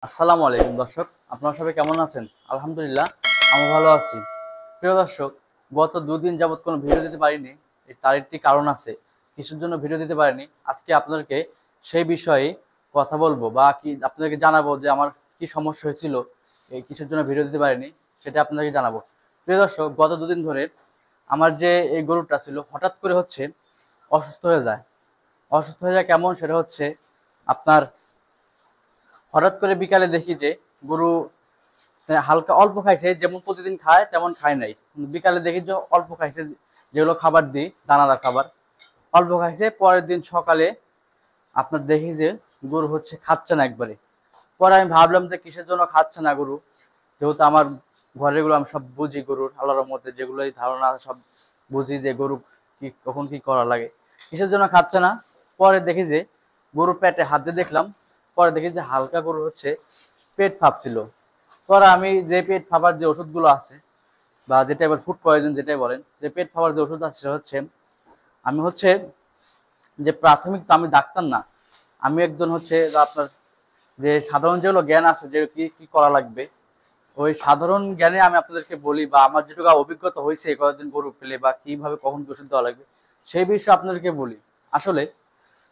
আসসালামু আলাইকুম দর্শক, আপনারা সবাই কেমন আছেন? আলহামদুলিল্লাহ, আমি ভালো আছি। প্রিয় দর্শক, গত দুদিন যাবত কোনো ভিডিও দিতে পারিনি। তার একটি কারণ আছে, কিসের জন্য ভিডিও দিতে পারিনি। আজকে আপনাদেরকে সেই বিষয়ে কথা বলবো বা কি আপনাদেরকে জানাবো যে আমার কি সমস্যা হয়েছিল, এই কিসের জন্য ভিডিও দিতে পারিনি সেটা আপনাদেরকে জানাবো। প্রিয় দর্শক, গত দুদিন ধরে আমার যে এই গরুটা ছিল হঠাৎ করে হচ্ছে অসুস্থ হয়ে যায়। অসুস্থ হয়ে যায় কেমন, সেটা হচ্ছে আপনার হঠাৎ করে বিকালে দেখি যে গরু হালকা অল্প খাইছে, যেমন প্রতিদিন খায় তেমন খায় নাই। বিকালে দেখি যে অল্প খাইছে, যেগুলো খাবার দিই দানাদার খাবার, অল্প খাইছে। পরের দিন সকালে আপনার দেখি যে গরু হচ্ছে খাচ্ছে না একবারে। পরে আমি ভাবলাম যে কিসের জন্য খাচ্ছে না গরু, যেহেতু আমার ঘরের গুলো আমি সব বুঝি, গরুর আল্লাহর মধ্যে যেগুলো ধারণা আছে সব বুঝি যে গরু কি কখন কি করা লাগে, কিসের জন্য খাচ্ছে না। পরে দেখি যে গরুর পেটে হাত দিয়ে দেখলাম, পরে দেখি যে হালকা গরু হচ্ছে পেট ফাঁপছিল। পরে আমি যে পেট ফাঁপার যে ওষুধগুলো আছে বা যেটা এবার ফুড পয়জন যেটাই বলেন, যে পেট ফাঁপার যে ওষুধ আছে সেটা হচ্ছে আমি হচ্ছে যে প্রাথমিক, তো আমি ডাক্তার না, আমি একজন হচ্ছে আপনার যে সাধারণ যেগুলো জ্ঞান আছে যে কি কি করা লাগবে, ওই সাধারণ জ্ঞানে আমি আপনাদেরকে বলি বা আমার যেটুকু অভিজ্ঞতা হয়েছে কয়েকদিন গরু পেলে বা কিভাবে কখন ওষুধ দেওয়া লাগবে সেই বিষয়ে আপনাদেরকে বলি। আসলে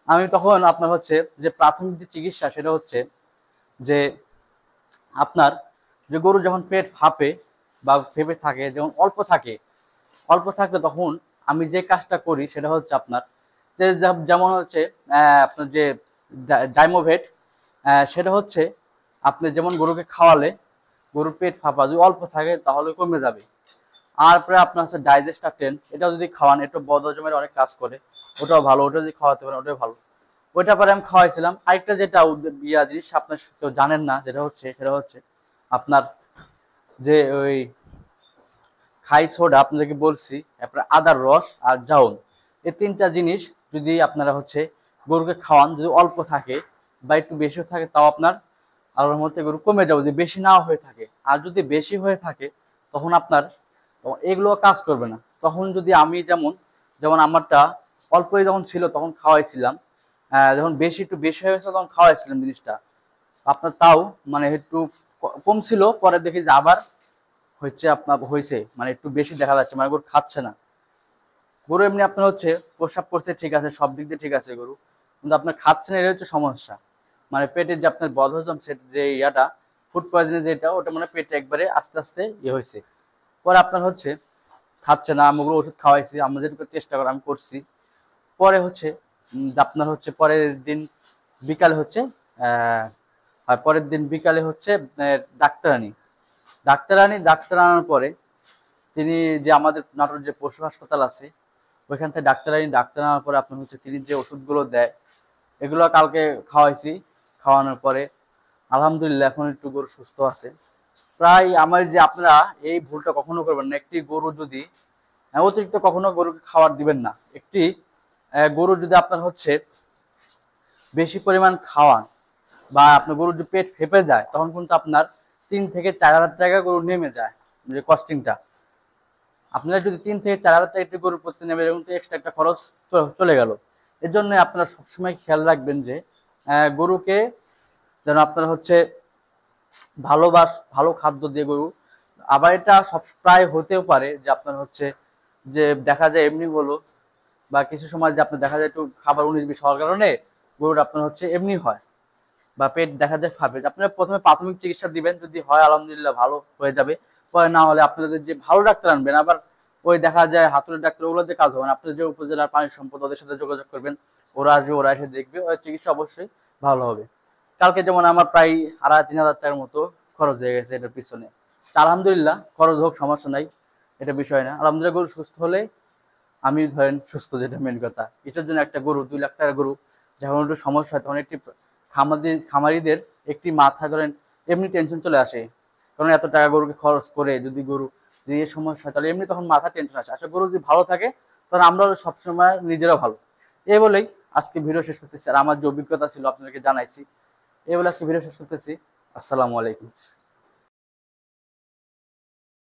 আমি তখন আপনার হচ্ছে যে প্রাথমিক যে চিকিৎসা সেটা হচ্ছে যে আপনার যে গরু যখন পেট ফাঁপে বা ফেপে থাকে, যেমন অল্প থাকে, অল্প থাকলে তখন আমি যে কাজটা করি সেটা হচ্ছে আপনার যে যেমন হচ্ছে আপনার যে জাইমোভেট, সেটা হচ্ছে আপনি যেমন গরুকে খাওয়ালে গরুর পেট ফাঁপা যদি অল্প থাকে তাহলে কমে যাবে। আর পরে আপনার হচ্ছে ডাইজেস্টার 10, এটা যদি খাওয়ান, একটু বদহজমের অনেক কাজ করে, ওটাও ভালো, ওটা যদি খাওয়াতে পারেন ওটাও ভালো। ওইটা পরে আমি খাওয়াইছিলাম। আরেকটা যেটা ইয়া জিনিস আপনার কেউ জানেন না, সেটা হচ্ছে আপনার যে ওই খাই সোডা আপনাদেরকে বলছি, তারপরে আদার রস আর জাউন, এই তিনটা জিনিস যদি আপনারা হচ্ছে গরুকে খাওয়ান, যদি অল্প থাকে বা একটু বেশিও থাকে তাও আপনার আল্লাহর মধ্যে গরু কমে যাবে, যদি বেশি নাও হয়ে থাকে। আর যদি বেশি হয়ে থাকে তখন আপনার এগুলো কাজ করবে না। তখন যদি আমি যেমন যেমন আমারটা অল্পই যখন ছিল তখন খাওয়াইছিলাম, যখন একটু বেশি হয়ে গেছে তখন খাওয়াইছিলাম জিনিসটা আপনার, তাও মানে একটু কম ছিল। পরে দেখি যে আবার হচ্ছে আপনার হয়েছে, মানে একটু বেশি দেখা যাচ্ছে, মানে গরু খাচ্ছে না। গরু এমনি আপনার হচ্ছে প্রস্রাব করছে ঠিক আছে, সব দিক দিয়ে ঠিক আছে গরু, কিন্তু আপনার খাচ্ছে না, এটা হচ্ছে সমস্যা। মানে পেটের যে আপনার বদহজম যে ইয়াটা, ফুড পয়জনের যেটা, ওটা মানে পেটে একবারে আস্তে আস্তে ইয়ে হয়েছে। পরে আপনার হচ্ছে খাচ্ছে না, আমি ওগুলো ওষুধ খাওয়াইছি, আমরা যেটুকু চেষ্টা করা আমি করছি। পরে হচ্ছে আপনার হচ্ছে পরের দিন বিকালে হচ্ছে পরের দিন বিকালে হচ্ছে ডাক্তার আনি। ডাক্তার আনার পরে তিনি যে আমাদের নাটোর যে পশু হাসপাতাল আছে ওইখান থেকে ডাক্তার আনার পরে আপনার হচ্ছে তিনি যে ওষুধগুলো দেয় এগুলো কালকে খাওয়াইছি। খাওয়ানোর পরে আলহামদুলিল্লাহ এখন একটু গরু সুস্থ আছে। প্রায় আমার যে আপনারা এই ভুলটা কখনো করবেন না, একটি গরু যদি অতিরিক্ত কখনো গরুকে খাবার দিবেন না। একটি গরু যদি আপনার হচ্ছে বেশি পরিমাণ খাওয়ান বা আপনার গরুর যে পেট ফেপে যায় তখন কিন্তু আপনার 3 থেকে 4 হাজার টাকা গরু নেমে যায়, যে কস্টিংটা। আপনারা যদি 3 থেকে 4 হাজার টাকা একটি গরুর প্রতি নেবে, এরকম তো এক্সট্রা একটা খরচ চলে গেল। এর জন্য আপনারা সবসময় খেয়াল রাখবেন যে গরুকে যেন আপনারা হচ্ছে ভালো খাদ্য দিয়ে গরু। আবার এটা সব প্রায় হতেও পারে যে আপনার হচ্ছে যে দেখা যায় এমনি হলো, বা কিছু সময় যে আপনার দেখা যায় একটু খাবার 19-20 হওয়ার কারণে গরুর আপনার হচ্ছে এমনি হয় বা পেট দেখা যায় ফাঁপে। আপনারা প্রথমে প্রাথমিক চিকিৎসা দিবেন, যদি হয় আলহামদুলিল্লাহ ভালো হয়ে যাবে। পরে না হলে আপনাদের যে ভালো ডাক্তার আনবেন, আবার ওই দেখা যায় হাতুড়ের ডাক্তার, ওগুলোতে কাজ হবে না। আপনাদের যে উপজেলার পানি সম্পদ ওদের সাথে যোগাযোগ করবেন, ওরা আসবে, ওরা এসে দেখবে, ওই চিকিৎসা অবশ্যই ভালো হবে। কালকে যেমন আমার প্রায় 2500-3000 টাকার মতো খরচ হয়ে গেছে এটার পিছনে। তা আলহামদুলিল্লাহ, খরচ হোক সমস্যা নাই, এটা বিষয় না। আলহামদুলিল্লাহ গরু সুস্থ হলে আমি ধরেন সুস্থ, যেটা মেন কথা। এটার জন্য একটা গরু 2 লাখ টাকার গরু যখন একটু সমস্যা হয় তখন একটি খামারিদের একটি মাথা ধরেন এমনি টেনশন চলে আসে, কারণ এত টাকা গরুকে খরচ করে যদি গরু যদি এই সমস্যা হয় তাহলে এমনি তখন মাথা টেনশন আসে। আসলে গরু যদি ভালো থাকে তখন আমরা সবসময় নিজেরা ভালো। এই বলেই আজকে ভিডিও শেষ করতেছি, আর আমার যে অভিজ্ঞতা ছিল আপনাদেরকে জানাইছি। এই বলে আজকে ভিডিও শেষ করতেছি। আসসালামু আলাইকুম।